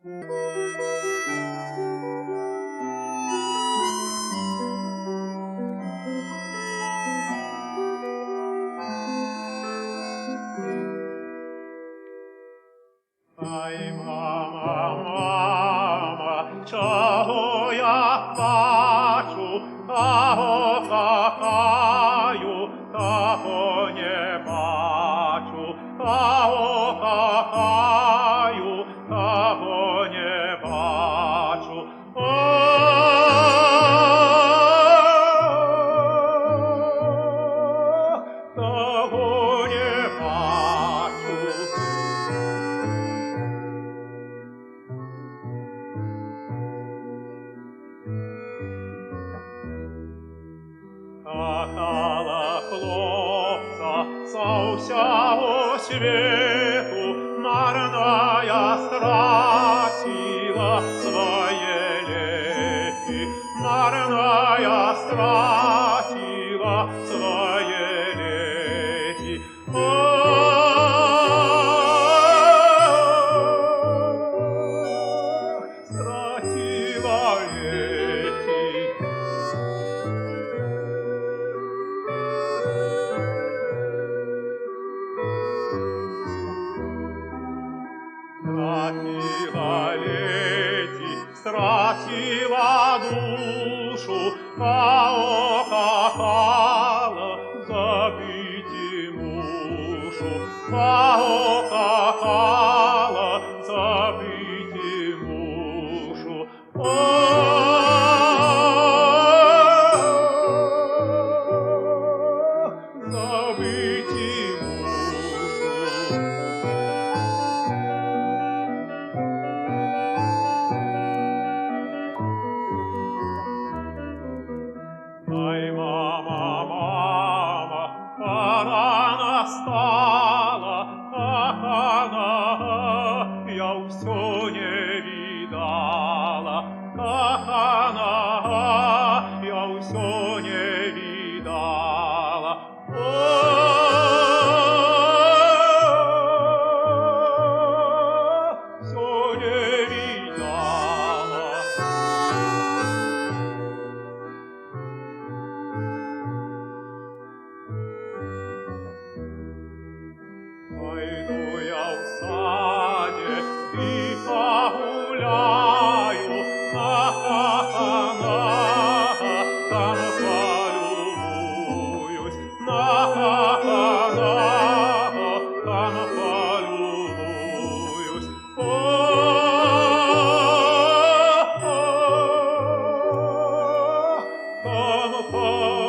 Ай, мама, мама, чого я плачу, того кохаю, того не бачу, того кохаю, того не бачу. Того не бачу. Кохала хлопца со всього світу, марная стратила своє ліки, марная стратила своє ліки. Стратила ліки. Стратила лети, стратила душу, кого кохала, забыть мушу, кого кохала, забыть мушу. Забыть мушу. Ай, мама, мама, пора настала, как она, я все не видала, как она, я все не видала. Все не видала. Пойду я в саде и погуляю, как она, там полюбуюсь, как она, там полюбуюсь. Там полюбуюсь.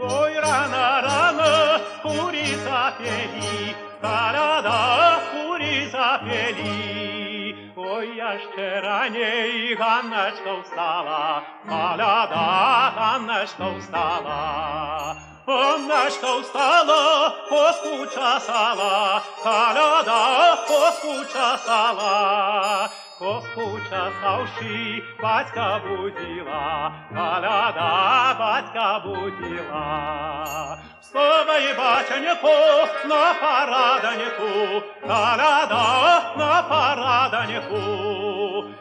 Ой, рано-рано кури запели, коляда кури запели. Ой, я ще раней, Ганночка встала, коляда, Ганночка встала. Ганночка встала, коску чесала, коляда коску чесала. Коску чесавши, батька будила, коляда батька будила. Вставай, батеньку, на парадоньку, коляда на парадоньку.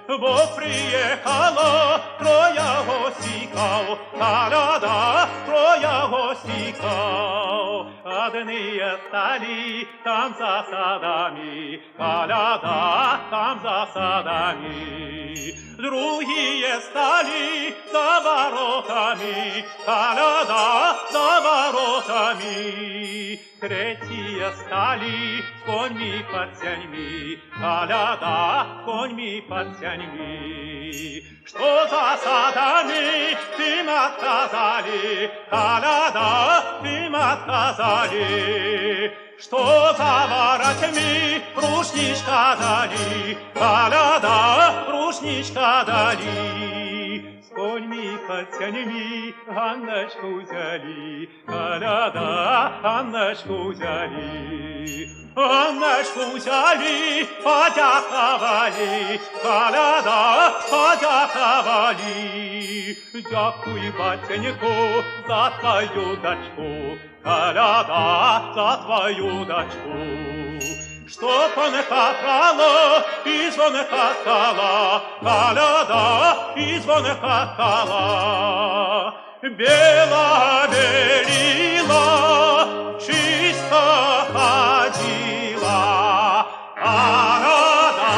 Бо приехала троя гостиков, коляда троя гостиков. Одни стали там за садами, коляда там за садами. Другие стали за воротами, коляда за воротами. Третьи стали с коньми под сеньми, коляда с коньми под сеньми. Что за садами им отказали, коляда им отказали. Что за воротами рушничка дали, коляда рушничка дали. С коньми батями Ганночку взяли, коляда Анночку взяли. Анночку взяли, подяковали, коляда подяковали. Дякуй, батеньку, за твою дочку, коляда за твою дочку. Чтоб он катала, и звон катала, коляда, и звон катала. Бела белила, чисто ходила, коляда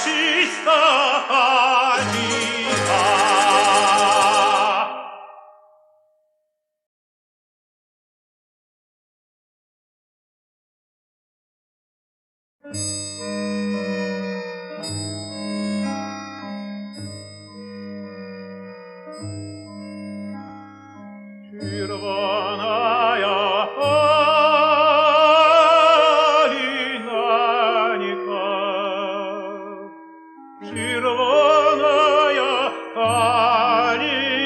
чисто ходила. Червоная калинанька, червоная калинанька,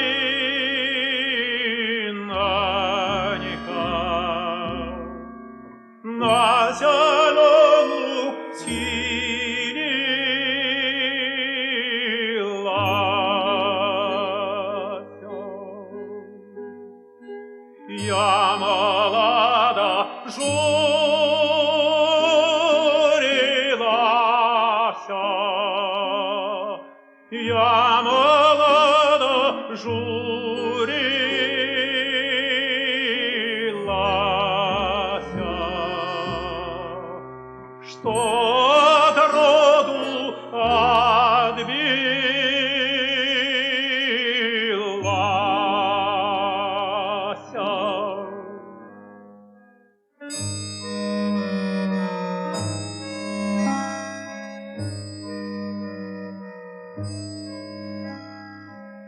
на зеленом луг я молода журилася, я молода журилася, что от роду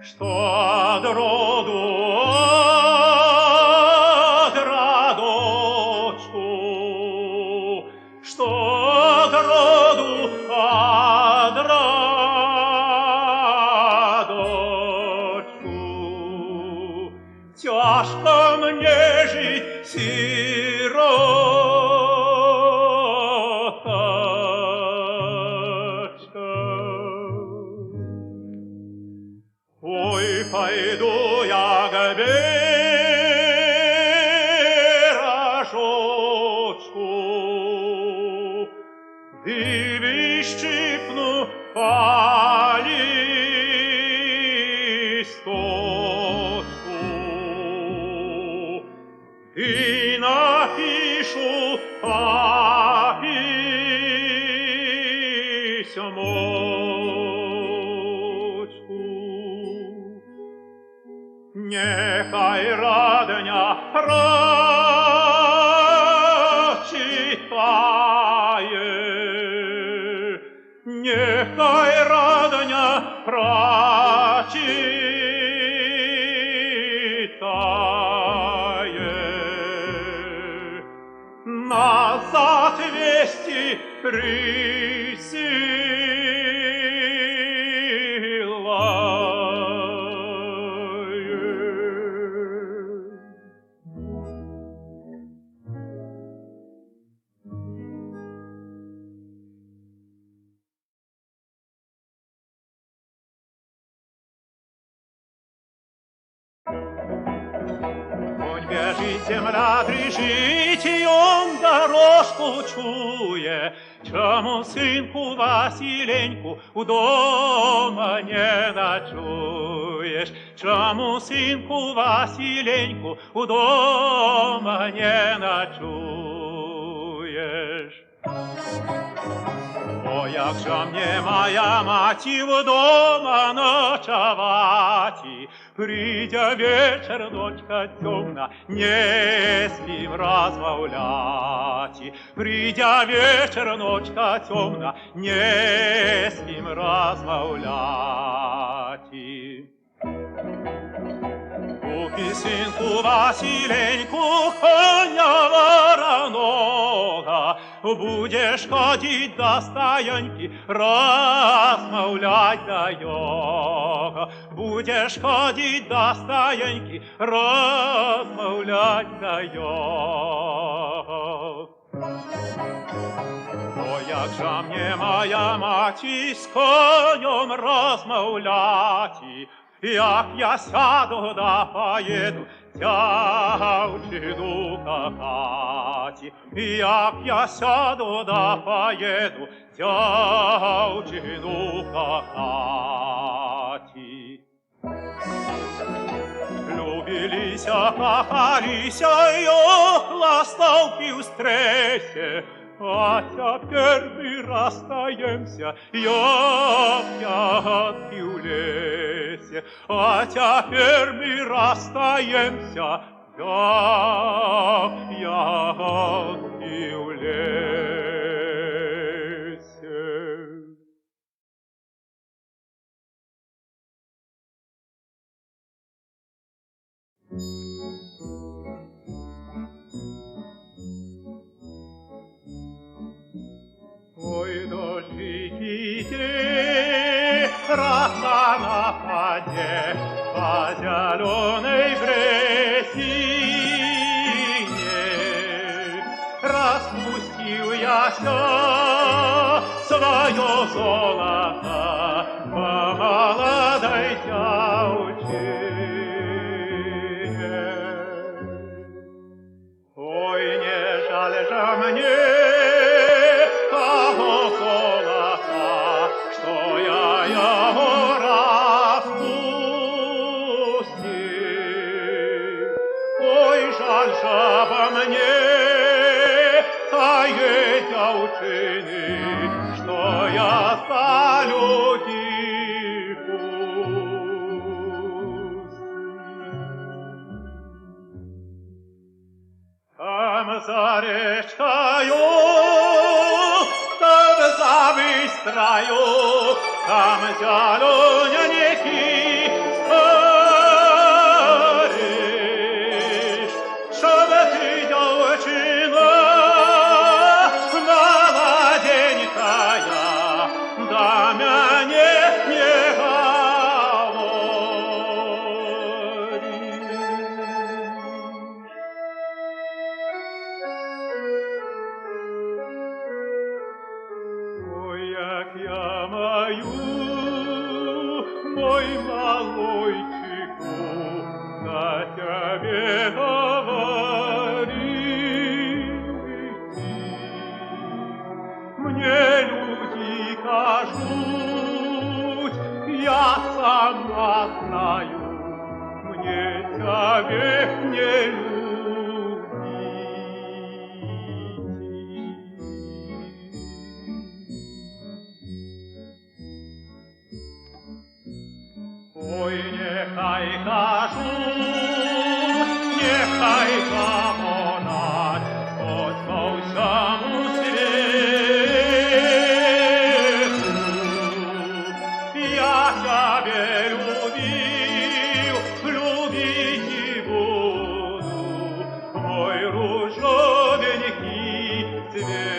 что от роду от родочку, что от роду от родочку. Тяжко мне жить, сироточка. Ой, пойду я к бережочку и выщипну по листочку и напишу по письмочку. Нехай родня прочитает, нехай родня прочитает, назад вести Хоть бежит земля, дрожит, и он дорожку чує, чому синку Василеньку у дома не ночуєш? Чому синку Василеньку у дома не ночуєш? О, як же мне моя мать вдома ночевати, придя вечер, ночка темна, не спим размовляти. Придя вечер, ночка темна, не спим размовляти. Купи, сынку Василеньку, коня вороного, будешь ходить до стаянки, размовлять да його. Будешь ходить до стаянки, размовлять да його. О, як же мне моя маті з конем розмовляти, як я сяду да поеду дівчину кохати, як я сяду да поеду дівчину кохати. Любилися, кохалися, и ластовки в стрессе, а теперь мы расстаемся, ягодки в лесе. А теперь мы расстаемся, ягодки в лесе. Ой, дождики, роса на поде, по зеленой бресине. Распустил я все свое золото по молодой девчине. Ой, не жаль же мне того золота, что я его распустил. Ой, жаль же обо мне тае девчины, что я залюбил пустил. Там за речкою, там за быстрою, там зелененький старишь, чтоб ты, девчина, молоденькая, да меня не говоришь. Ой, як я мою, мой малойчику, на тебе говорить. Мне люди кажут, я сама знаю, мне тебе не ой, нехай кажуть, нехай говорять, хоть по всьому світу. Я тебе любив, любить і буду, мой ружовенький цвету.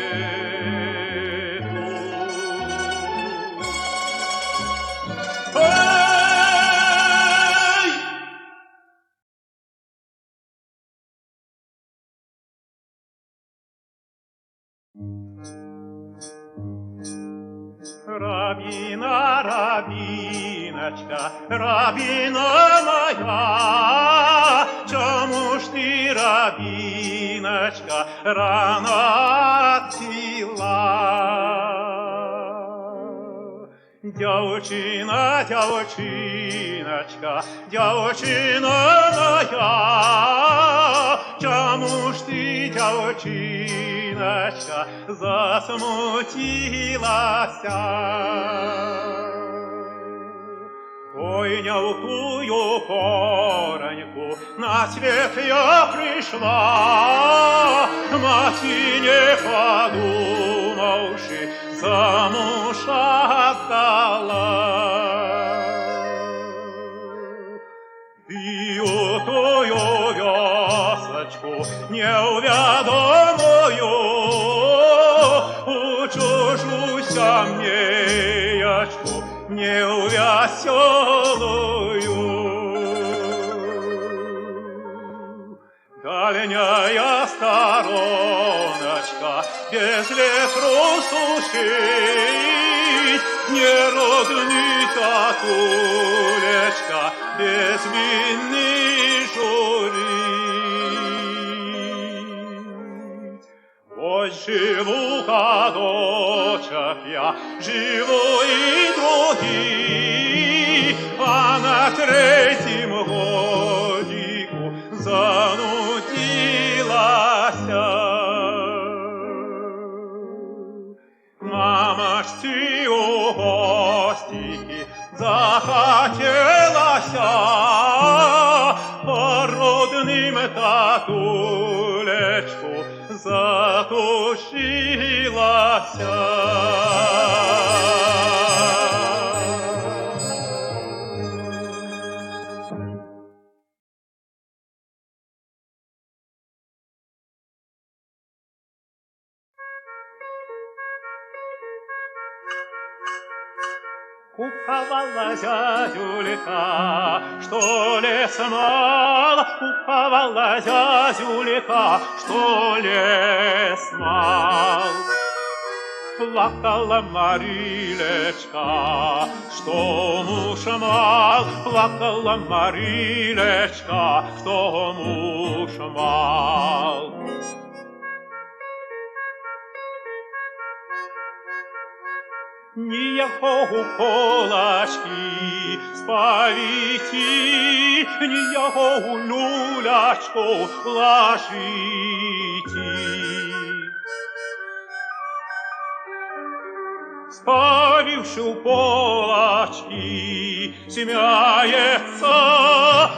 Рабина, рабиночка, рабина моя, чому ж ти, рабиночка, рано отцвіла? Дівчина, дівчиночка, дівчина моя, чому ж ти, дівчиночка, засмутилася? Ой, не в тую пораньку на свет я пришла, мати не подумавши, замуж отдала. И у тую весочку неуведомую скамеечку невеселую. Дальняя стороночка без ветру сушить, не родный татулечка без вины журить. Вот живу годочек я, живу и другие, а на третьем годику занудилася. Мамочці у гостики захотелася, по родным татулечку затушилася. Куковала зязюлька, что лес мал, куковала зязюлька, что лес мал. Плакала Марилечка, что муж мал, плакала Марилечка, что муж мал. Ни его колашки спавите, ни его люлячку ложите. Спавивши у полочки, смяется,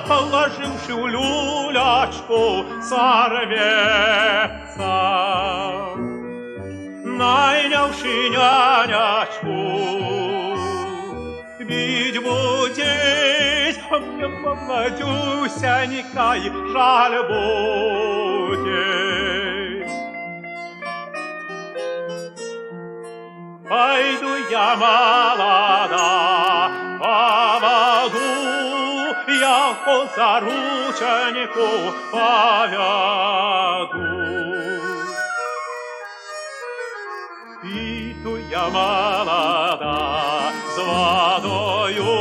положивши у люлячку, сорвется. Найнявши нянячку, бить будешь, мне помладюсенька и жаль будет. Пойду я молода, поводу, я по зарученику поведу. Иду я молода с водою,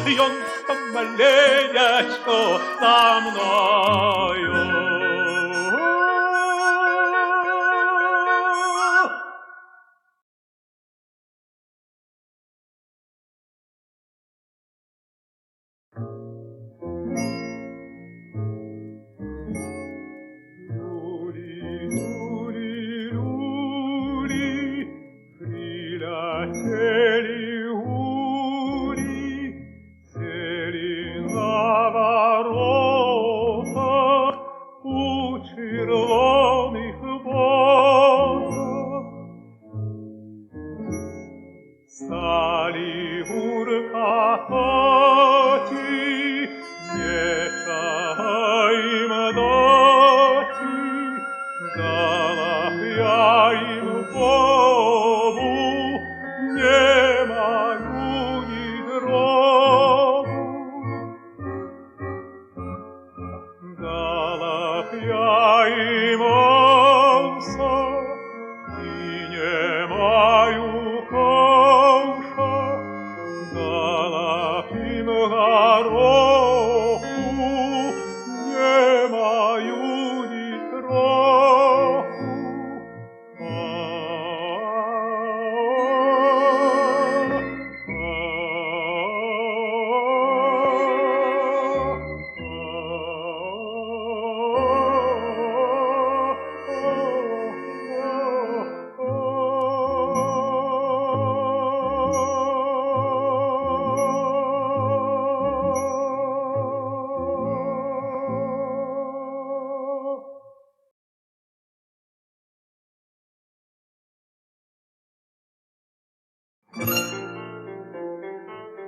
и он помаленечку за мною.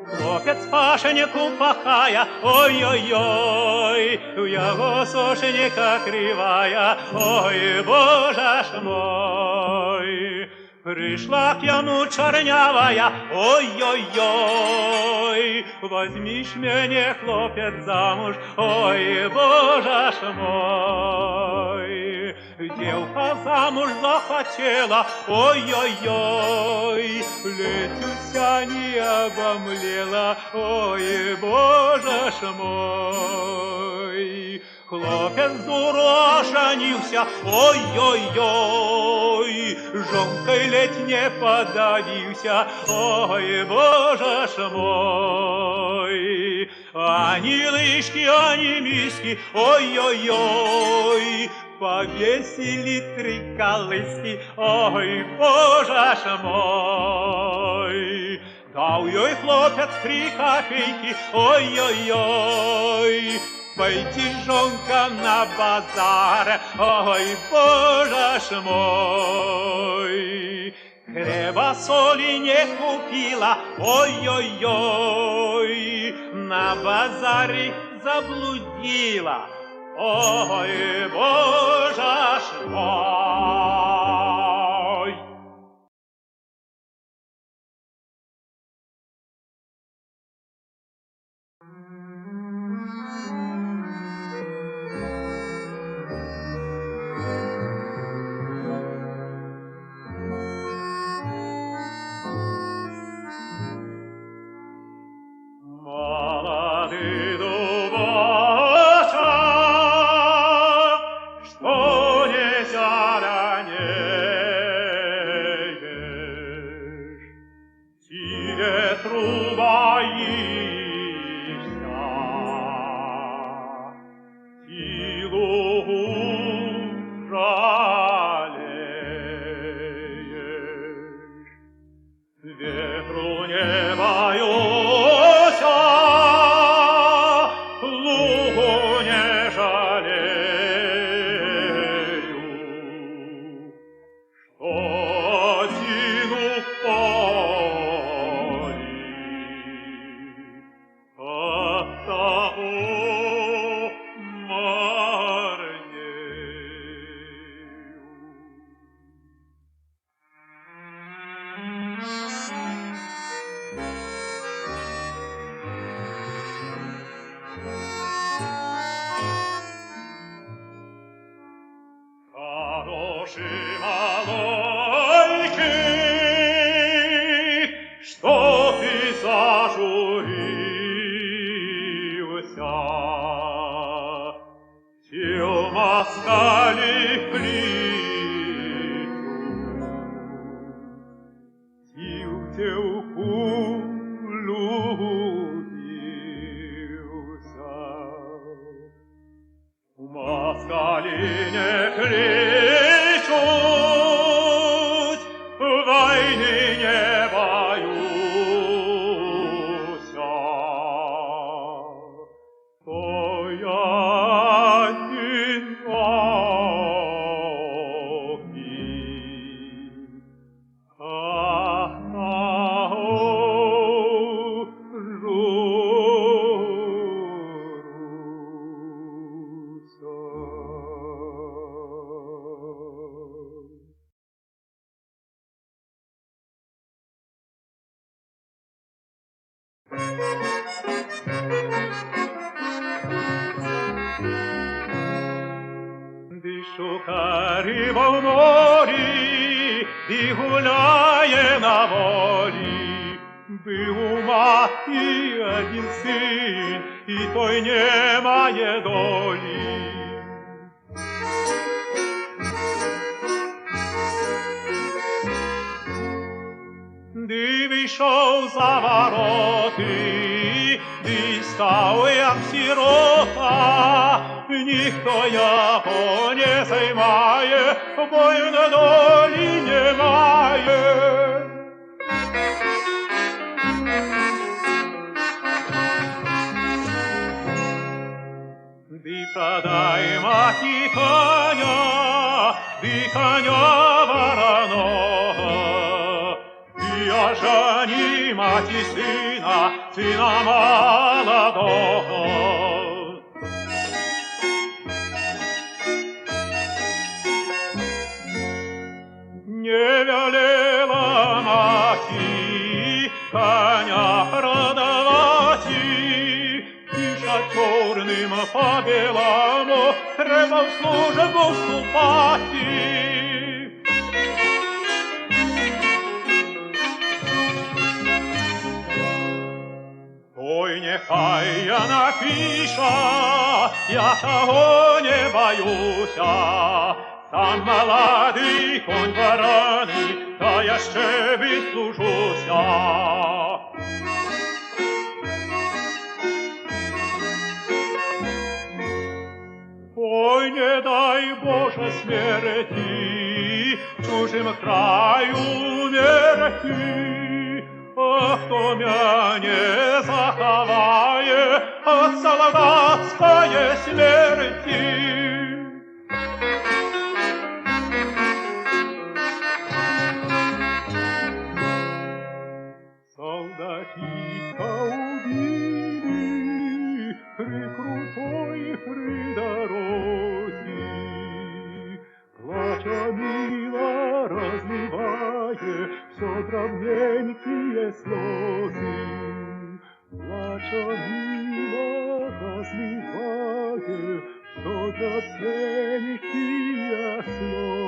Хлопец Пашеньку пахая, ой-ой-ой, у его сошенька кривая, ой, боже ж мой. Пришла к ему чернявая, ой-ой-ой, возьмишь меня, хлопец, замуж, ой, боже ж мой. Девка замуж захотела, ой-ой-ой, летюся не обомлела, ой, боже ж мой. Хлопец дура женился, ой-ой-ой, жонкой ледь не подавился, ой, боже ж мой. Они лыжки, они миски, ой-ой-ой, повесили три колыски, ой, боже ж мой. Дал ей хлопец 3 копейки, ой-ой-ой, пойди, жонка, на базар, ой, боже ж мой. Хлеба, соли не купила, ой-ой-ой, на базаре заблудила, ой, боже ж мой. Шукає риба в морі і гуляє на волі. Був у матері один син, і той не має долі. Ди вийшов за вороти, ди став як сирота, ніхто його не займає, бо й на долі немає. Ди продай маті коня, ди коня вороного, і ожені маті сина, сина молодого. Не велела коня продавать, и шатёрным по белому треба в службу вступать. Ой, нехай я напиша, я того не боюся. Сам молодий конь вороний, та я ще відслужуся. Ой, не дай Боже смерти, в чужим краю умерти. А хто мяне заховає от солдатської смерти? Солдатика убили при крутой придороге. Плача мило разливая все дробненькие слезы. Плача мило разливая все дробненькие слезы.